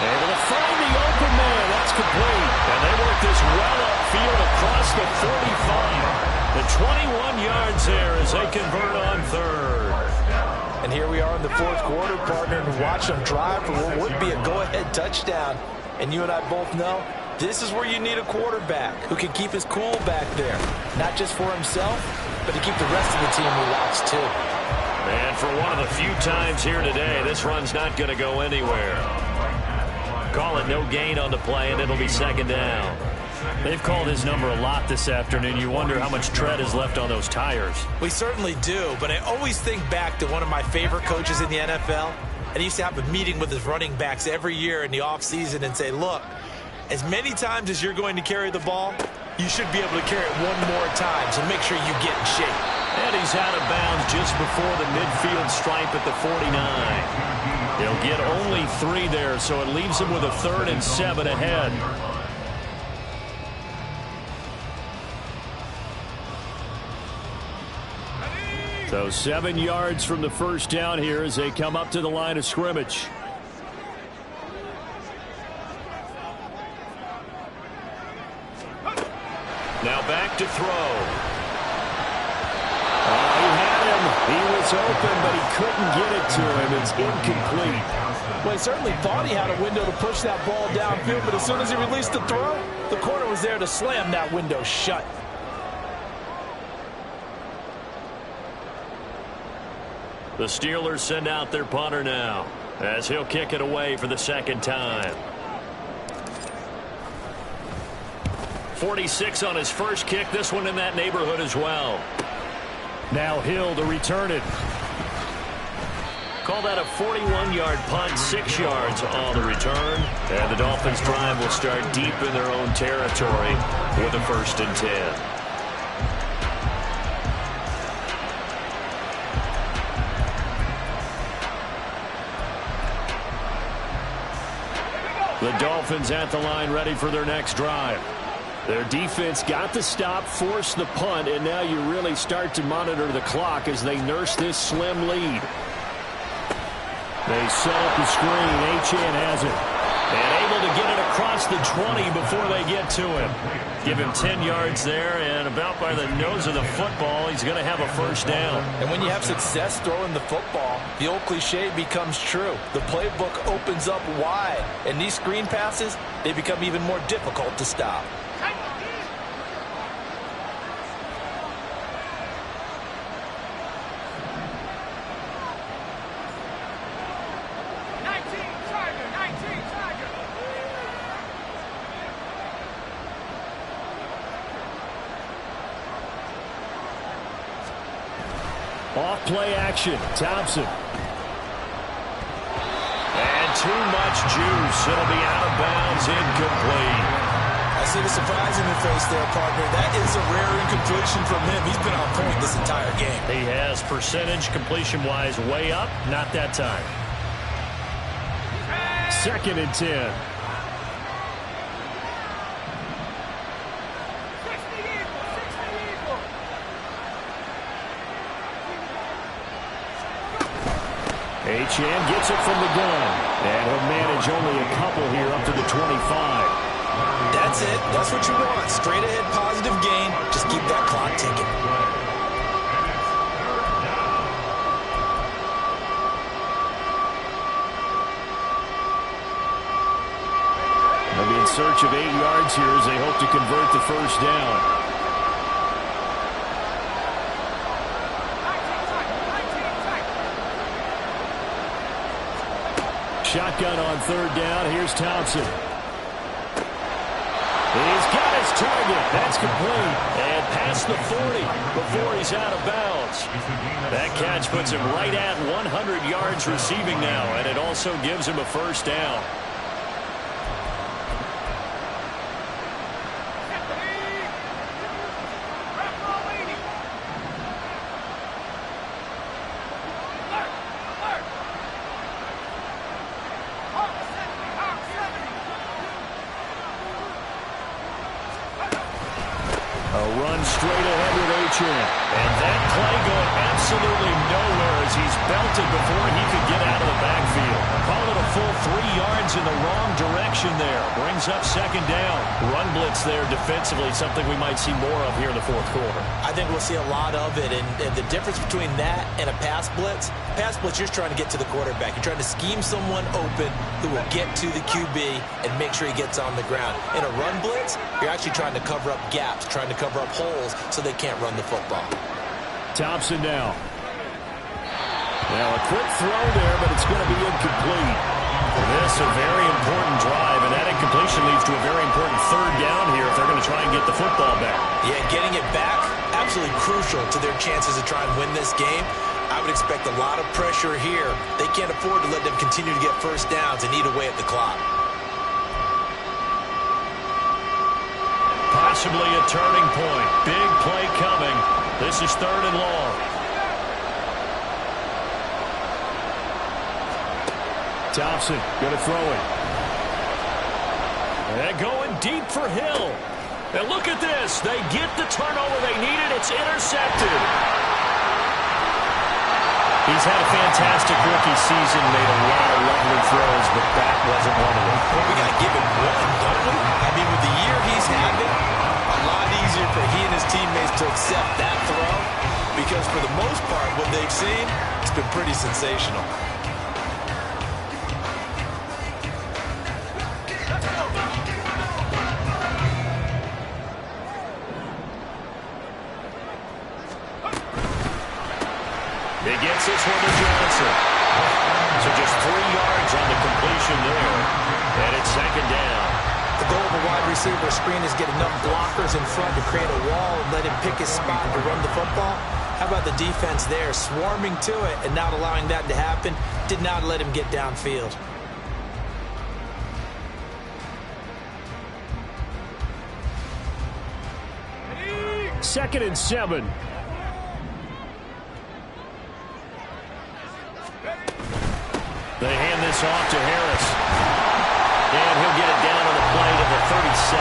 [SPEAKER 1] Able to find the open man. That's complete.
[SPEAKER 3] And they work this well upfield across the 45. The 21 yards there as they convert on 3rd.
[SPEAKER 6] And here we are in the fourth quarter, partner, and watch them drive for what would be a go-ahead touchdown. And you and I both know this is where you need a quarterback who can keep his cool back there. Not just for himself, but to keep the rest of the team relaxed too.
[SPEAKER 3] And for one of the few times here today, this run's not going to go anywhere. Call it no gain on the play, and it'll be second down.
[SPEAKER 2] They've called his number a lot this afternoon. You wonder how much tread is left on those tires.
[SPEAKER 4] We certainly do, but I always think back to one of my favorite coaches in the NFL. And he used to have a meeting with his running backs every year in the offseason and say, look, as many times as you're going to carry the ball, you should be able to carry it one more time, so make sure you get in shape.
[SPEAKER 3] And he's out of bounds just before the midfield stripe at the 49.
[SPEAKER 1] He'll get only 3 there, so it leaves him with a 3rd and 7 ahead. So 7 yards from the first down here as they come up to the line of scrimmage.
[SPEAKER 3] Now back to throw.
[SPEAKER 1] He had him. He was open, but he couldn't get it to him. It's incomplete.
[SPEAKER 6] Well, he certainly thought he had a window to push that ball downfield, but as soon as he released the throw, the corner was there to slam that window shut.
[SPEAKER 3] The Steelers send out their punter now, as he'll kick it away for the second time. 46 on his first kick. This one in that neighborhood as well.
[SPEAKER 1] Now Hill to return it.
[SPEAKER 3] Call that a 41-yard punt, 6 yards on the return. And the Dolphins' drive will start deep in their own territory with a 1st and 10.
[SPEAKER 1] The Dolphins at the line ready for their next drive. Their defense got the stop, forced the punt, and now you really start to monitor the clock as they nurse this slim lead. They set up the screen. Achane has it.
[SPEAKER 3] And able to get it across the 20 before they get to him. Give him 10 yards there, and about by the nose of the football, he's going to have a 1st down.
[SPEAKER 6] And when you have success throwing the football, the old cliche becomes true. The playbook opens up wide, and these screen passes, they become even more difficult to stop.
[SPEAKER 1] Off-play action. Thompson.
[SPEAKER 3] And too much juice. It'll be out of bounds, incomplete.
[SPEAKER 4] I see the surprise in your face there, partner. That is a rare incompletion from him. He's been on point this entire game.
[SPEAKER 2] He has percentage completion-wise way up. Not that time.
[SPEAKER 1] 2nd and 10. Achane gets it from the gun. And he'll manage only a couple here up to the 25.
[SPEAKER 4] That's it. That's what you want. Straight ahead positive gain. Just keep that clock ticking.
[SPEAKER 1] They'll be in search of 8 yards here as they hope to convert the 1st down. Shotgun on 3rd down. Here's Thompson. He's got his target. That's complete.
[SPEAKER 3] And past the 40 before he's out of bounds. That catch puts him right at 100 yards receiving now, and it also gives him a 1st down.
[SPEAKER 1] Straight ahead with Achane.
[SPEAKER 3] And that play going absolutely nowhere as he's belted before he could get out of the backfield. Call it a full 3 yards in the wrong direction there. Brings up 2nd down. Run blitz there defensively, something we might see more of here in the 4th quarter.
[SPEAKER 4] I think we'll see a lot of it, and the difference between that and a pass blitz, you're trying to get to the quarterback. You're trying to scheme someone open who will get to the QB and make sure he gets on the ground. In a run blitz, you're actually trying to cover up gaps, trying to cover up holes so they can't run the football.
[SPEAKER 1] Thompson now. Now a quick throw there, but it's going to be incomplete.
[SPEAKER 3] This is a very important drive, and that incompletion leads to a very important third down here if they're going to try and get the football back.
[SPEAKER 4] Yeah, getting it back, absolutely crucial to their chances to try and win this game. I would expect a lot of pressure here. They can't afford to let them continue to get first downs and eat away at the clock.
[SPEAKER 3] Possibly a turning point. Big play coming. This is 3rd and long.
[SPEAKER 1] Thompson going to throw it.
[SPEAKER 3] And going deep for Hill. And look at this. They get the turnover they needed. It's intercepted. He's had a fantastic rookie season, made a lot of lovely throws, but that wasn't one of them.
[SPEAKER 4] Well, we got to give him one, don't we? I mean, with the year he's having, a lot easier for he and his teammates to accept that throw because for the most part, what they've seen, it's been pretty sensational.
[SPEAKER 3] He gets this one to Johnson. So just 3 yards on the completion there. And it's 2nd down.
[SPEAKER 4] The goal of a wide receiver screen is get enough blockers in front to create a wall and let him pick his spot to run the football. How about the defense there, swarming to it and not allowing that to happen? Did not let him get downfield.
[SPEAKER 1] Second and 7.
[SPEAKER 3] They hand this off to Harris. And he'll get it down on the play to the 37.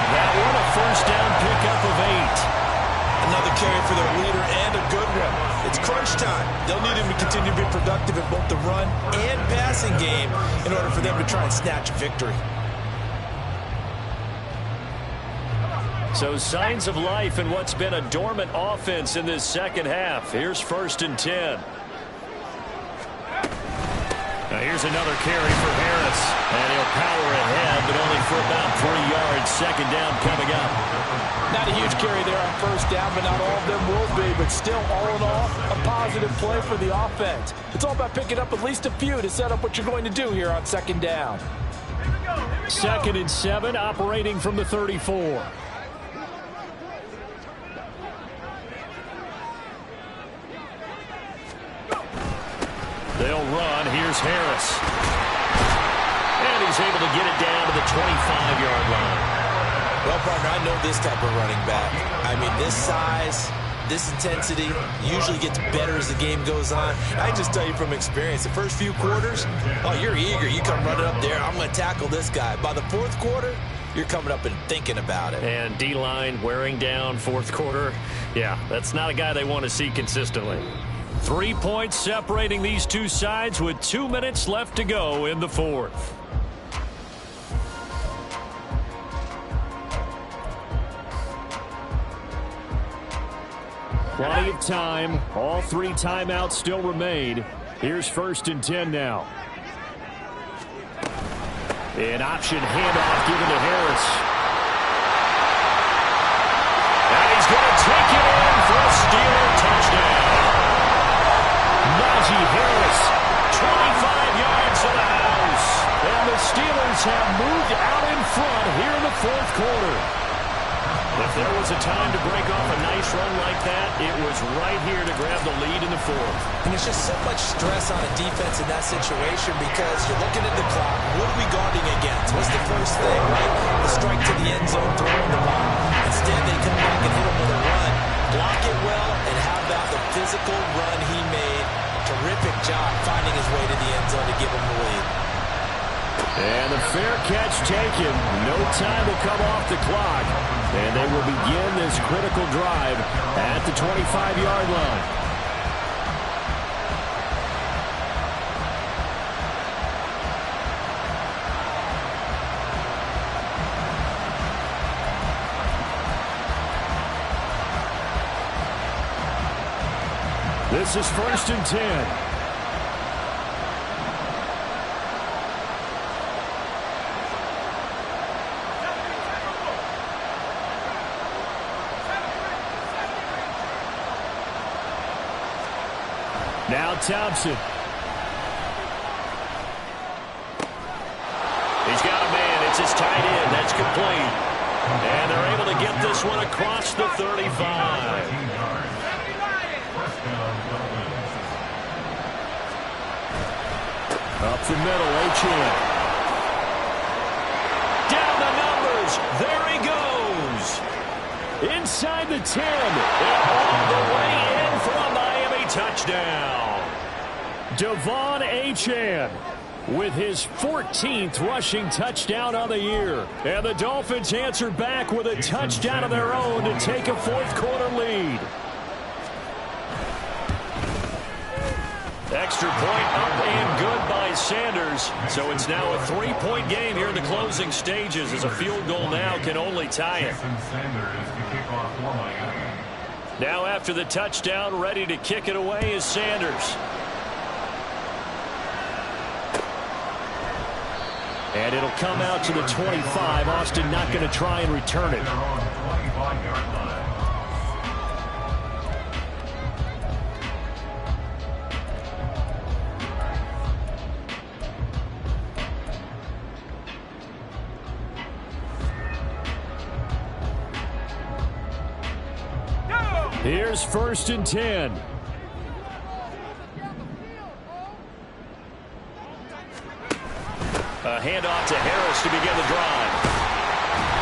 [SPEAKER 3] That one a first down pickup of 8.
[SPEAKER 4] Another carry for their leader and a good one. It's crunch time. They'll need him to continue to be productive in both the run and passing game in order for them to try and snatch victory.
[SPEAKER 1] So signs of life in what's been a dormant offense in this second half. Here's 1st and 10.
[SPEAKER 3] Now here's another carry for Harris. And he'll power ahead, but only for about 3 yards. 2nd down coming up.
[SPEAKER 6] Not a huge carry there on first down, but not all of them will be. But still, all in all, a positive play for the offense. It's all about picking up at least a few to set up what you're going to do here on 2nd down.
[SPEAKER 1] 2nd and 7, operating from the 34.
[SPEAKER 3] They'll run. Here's Harris. And he's able to get it down to the 25-yard line.
[SPEAKER 4] Well, partner, I know this type of running back. I mean, this size, this intensity usually gets better as the game goes on. I just tell you from experience, the first few quarters, oh, you're eager. You come running up there. I'm going to tackle this guy. By the 4th quarter, you're coming up and thinking about it.
[SPEAKER 3] And D-line wearing down 4th quarter. Yeah, that's not a guy they want to see consistently.
[SPEAKER 1] 3 points separating these two sides with 2 minutes left to go in the 4th. Plenty of time. All 3 timeouts still remain. Here's 1st and 10 now. An option handoff given to Harris.
[SPEAKER 3] And he's going to take it in for a Steeler touchdown.
[SPEAKER 1] Najee Harris,
[SPEAKER 3] 25 yards to the house.
[SPEAKER 1] and the Steelers have moved out in front here in the 4th quarter.
[SPEAKER 3] If there was a time to break off a nice run like that, it was right here to grab the lead in the 4th.
[SPEAKER 4] And there's just so much stress on a defense in that situation because you're looking at the clock. What are we guarding against? What's the first thing, right? The strike to the end zone, throwing the ball. Instead, they come back and hit him with a run. Block it well, and how about the physical run he made? Terrific job finding his way to the end zone to give him the lead.
[SPEAKER 1] And the fair catch taken. No time to come off the clock. And they will begin this critical drive at the 25-yard line. This is 1st and 10. Now Thompson.
[SPEAKER 3] He's got a man. It's his tight end. That's complete. And they're able to get this one across the 35.
[SPEAKER 1] Up the middle, Achane.
[SPEAKER 3] Down the numbers. There he goes.
[SPEAKER 1] Inside the 10.
[SPEAKER 3] And all the way in for a Miami touchdown.
[SPEAKER 1] Devon Achane with his 14th rushing touchdown on the year. And the Dolphins answer back with a touchdown of their own to take a fourth-quarter lead.
[SPEAKER 3] Extra point up and good by Sanders. So it's now a 3-point game here in the closing stages, as a field goal now can only tie it. Now after the touchdown, ready to kick it away is Sanders.
[SPEAKER 1] And it'll come out to the 25. Austin not going to try and return it. Here's 1st and 10.
[SPEAKER 3] A handoff to Harris to begin the drive.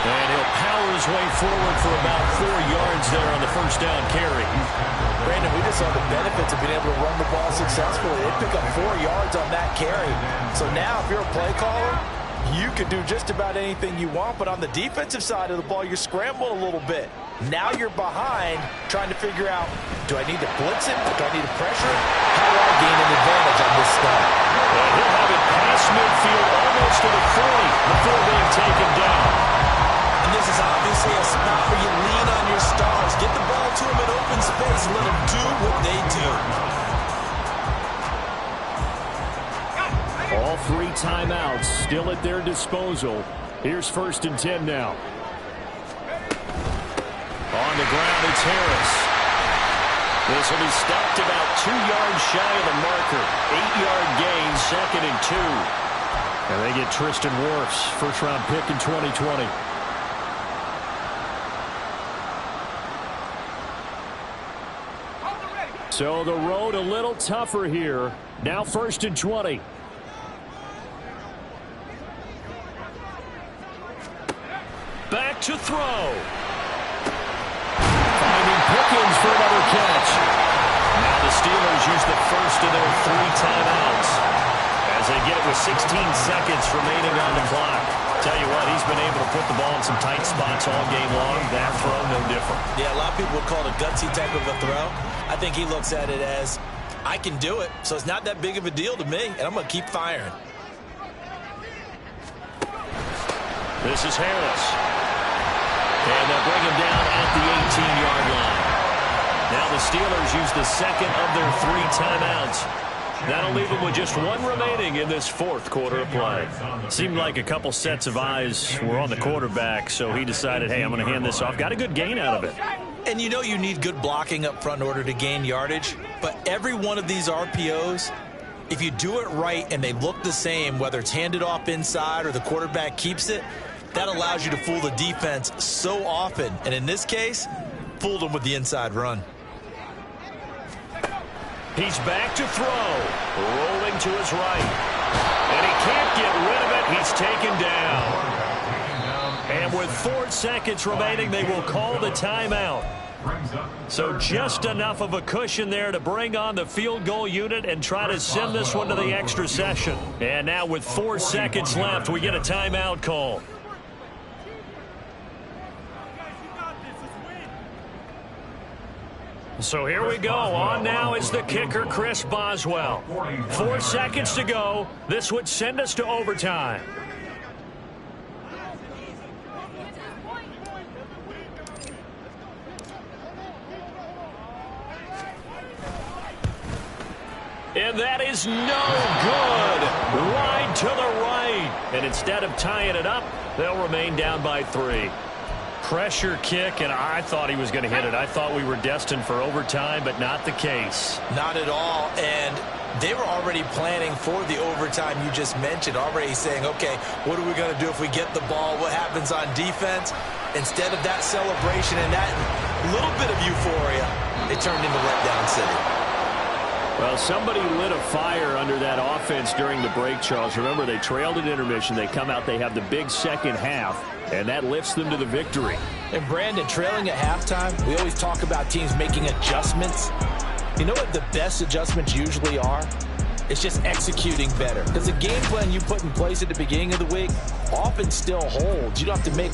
[SPEAKER 1] And he'll power his way forward for about 4 yards there on the first down carry.
[SPEAKER 6] Brandon, we just saw the benefits of being able to run the ball successfully. They pick up 4 yards on that carry. So now if you're a play caller, you can do just about anything you want. But on the defensive side of the ball, you're scrambling a little bit. Now you're behind trying to figure out, do I need to blitz him? Do I need to pressure him? How do I gain an advantage on this stop?
[SPEAKER 3] And he'll have it past midfield almost to the 40 before being taken down.
[SPEAKER 4] And this is obviously a spot where you lean on your stars. Get the ball to them in open space. Let them do what they do.
[SPEAKER 1] All 3 timeouts still at their disposal. Here's 1st and 10 now.
[SPEAKER 3] On the ground, it's Harris. This will be stopped about 2 yards shy of the marker. 8-yard gain, 2nd and 2.
[SPEAKER 1] And they get Tristan Wirfs, first-round pick in 2020. So the road a little tougher here. Now 1st and 20.
[SPEAKER 3] Back to throw.
[SPEAKER 1] Finding Pickens for another catch.
[SPEAKER 3] Now the Steelers use the first of their 3 timeouts as they get it with 16 seconds remaining on the clock. Tell you what, he's been able to put the ball in some tight spots all game long. That throw, no different.
[SPEAKER 4] Yeah, a lot of people would call it a gutsy type of a throw. I think he looks at it as, I can do it, so it's not that big of a deal to me, and I'm going to keep firing.
[SPEAKER 3] This is Harris. And they'll bring him down at the 18-yard line. Now the Steelers use the second of their 3 timeouts. That'll leave them with just 1 remaining in this 4th quarter of play.
[SPEAKER 1] Seemed like a couple sets of eyes were on the quarterback, so he decided, hey, I'm going to hand this off. Got a good gain out of it.
[SPEAKER 4] And you know you need good blocking up front in order to gain yardage, but every one of these RPOs, if you do it right and they look the same, whether it's handed off inside or the quarterback keeps it, that allows you to fool the defense so often. And in this case, fooled them with the inside run.
[SPEAKER 3] He's back to throw. Rolling to his right. And he can't get rid of it. He's taken down. And with 4 seconds remaining, they will call the timeout. So just enough of a cushion there to bring on the field goal unit and try to send this one to the extra session. And now with 4 seconds left, we get a timeout call. So here we go. On now is the kicker, Chris Boswell. 4 seconds to go. This would send us to overtime. And that is no good. Wide to the right. And instead of tying it up, they'll remain down by 3. Pressure kick, and I thought he was going to hit it. I thought we were destined for overtime, but not the case.
[SPEAKER 4] Not at all, and they were already planning for the overtime you just mentioned, already saying, okay, what are we going to do if we get the ball? What happens on defense? Instead of that celebration and that little bit of euphoria, it turned into letdown city.
[SPEAKER 1] Well, somebody lit a fire under that offense during the break, Charles. Remember, they trailed at intermission. They come out, they have the big second half, and that lifts them to the victory.
[SPEAKER 4] And Brandon, trailing at halftime, we always talk about teams making adjustments. You know what the best adjustments usually are? It's just executing better. Because the game plan you put in place at the beginning of the week often still holds. You don't have to make